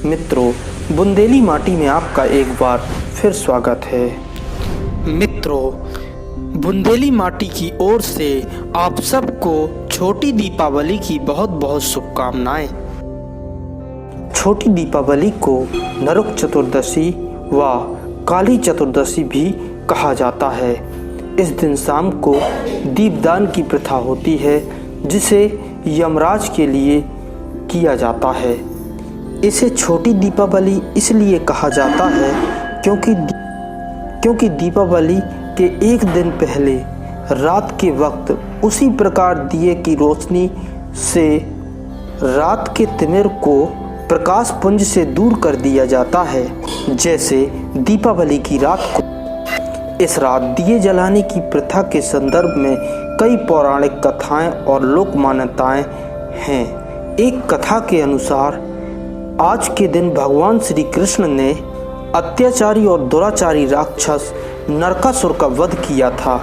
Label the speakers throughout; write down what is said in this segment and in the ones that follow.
Speaker 1: मित्रों, बुंदेली माटी में आपका एक बार फिर स्वागत है। मित्रों, बुंदेली माटी की ओर से आप सबको छोटी दीपावली की बहुत बहुत शुभकामनाएं। छोटी दीपावली को नरक चतुर्दशी व काली चतुर्दशी भी कहा जाता है। इस दिन शाम को दीपदान की प्रथा होती है, जिसे यमराज के लिए किया जाता है। इसे छोटी दीपावली इसलिए कहा जाता है क्योंकि दीपावली के एक दिन पहले रात के वक्त उसी प्रकार दिए की रोशनी से रात के तिमिर को प्रकाश पुंज से दूर कर दिया जाता है, जैसे दीपावली की रात को। इस रात दिए जलाने की प्रथा के संदर्भ में कई पौराणिक कथाएं और लोक मान्यताएं हैं। एक कथा के अनुसार आज के दिन भगवान श्री कृष्ण ने अत्याचारी और दुराचारी राक्षस नरकासुर का वध किया था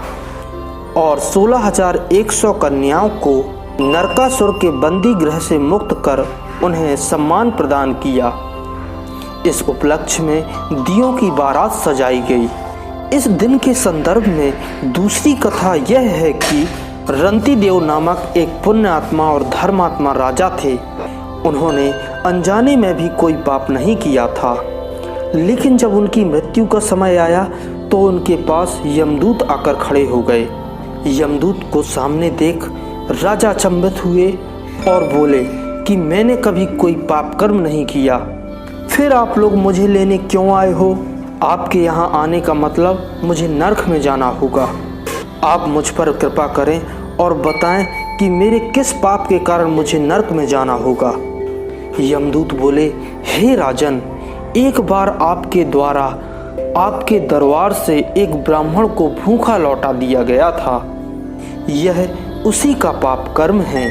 Speaker 1: और 16,100 कन्याओं को नरकासुर के बंदी गृह से मुक्त कर उन्हें सम्मान प्रदान किया। इस उपलक्ष्य में दियों की बारात सजाई गई। इस दिन के संदर्भ में दूसरी कथा यह है कि रंतिदेव नामक एक पुण्य आत्मा और धर्मात्मा राजा थे। उन्होंने अनजाने में भी कोई पाप नहीं किया था, लेकिन जब उनकी मृत्यु का समय आया तो उनके पास यमदूत आकर खड़े हो गए। यमदूत को सामने देख राजा अचंभित हुए और बोले कि मैंने कभी कोई पाप कर्म नहीं किया, फिर आप लोग मुझे लेने क्यों आए हो? आपके यहाँ आने का मतलब मुझे नरक में जाना होगा। आप मुझ पर कृपा करें और बताएं कि मेरे किस पाप के कारण मुझे नरक में जाना होगा। यमदूत बोले, हे राजन, एक बार आपके द्वारा आपके दरबार से एक ब्राह्मण को भूखा लौटा दिया गया था। यह उसी का पाप कर्म है।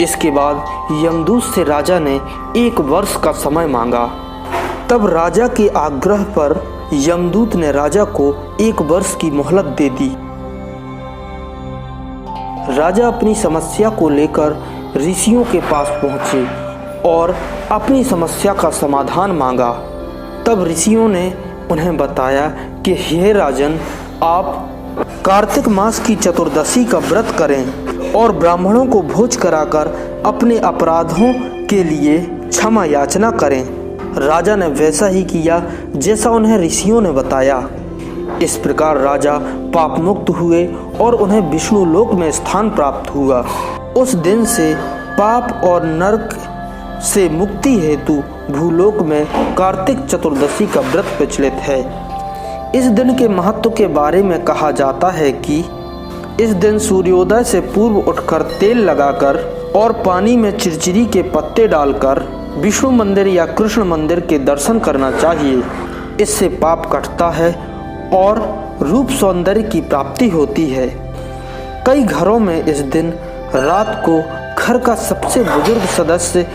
Speaker 1: इसके बाद यमदूत से राजा ने 1 वर्ष का समय मांगा। तब राजा के आग्रह पर यमदूत ने राजा को 1 वर्ष की मोहलत दे दी। राजा अपनी समस्या को लेकर ऋषियों के पास पहुंचे और अपनी समस्या का समाधान मांगा। तब ऋषियों ने उन्हें बताया कि हे राजन, आप कार्तिक मास की चतुर्दशी का व्रत करें और ब्राह्मणों को भोज कराकर अपने अपराधों के लिए क्षमा याचना करें। राजा ने वैसा ही किया जैसा उन्हें ऋषियों ने बताया। इस प्रकार राजा पाप मुक्त हुए और उन्हें विष्णु लोक में स्थान प्राप्त हुआ। उस दिन से पाप और नरक से मुक्ति हेतु भूलोक में कार्तिक चतुर्दशी का व्रत प्रचलित है। इस दिन के महत्व के बारे में कहा जाता है कि इस दिन सूर्योदय से पूर्व उठकर तेल लगाकर और पानी में चिरचिरी के पत्ते डालकर विष्णु मंदिर या कृष्ण मंदिर के दर्शन करना चाहिए। इससे पाप कटता है और रूप सौंदर्य की प्राप्ति होती है। कई घरों में इस दिन रात को घर का सबसे बुजुर्ग सदस्य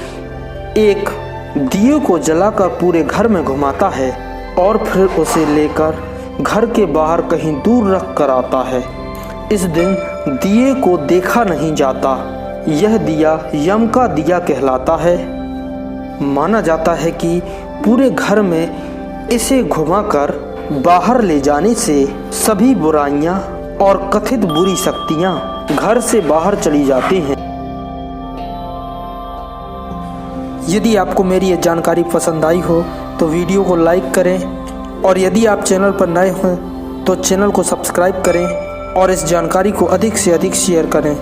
Speaker 1: एक दिए को जलाकर पूरे घर में घुमाता है और फिर उसे लेकर घर के बाहर कहीं दूर रख कर आता है। इस दिन दिए को देखा नहीं जाता। यह दिया यम का दिया कहलाता है। माना जाता है कि पूरे घर में इसे घुमाकर बाहर ले जाने से सभी बुराइयां और कथित बुरी शक्तियां घर से बाहर चली जाती हैं। यदि आपको मेरी ये जानकारी पसंद आई हो तो वीडियो को लाइक करें और यदि आप चैनल पर नए हो तो चैनल को सब्सक्राइब करें और इस जानकारी को अधिक से अधिक शेयर करें।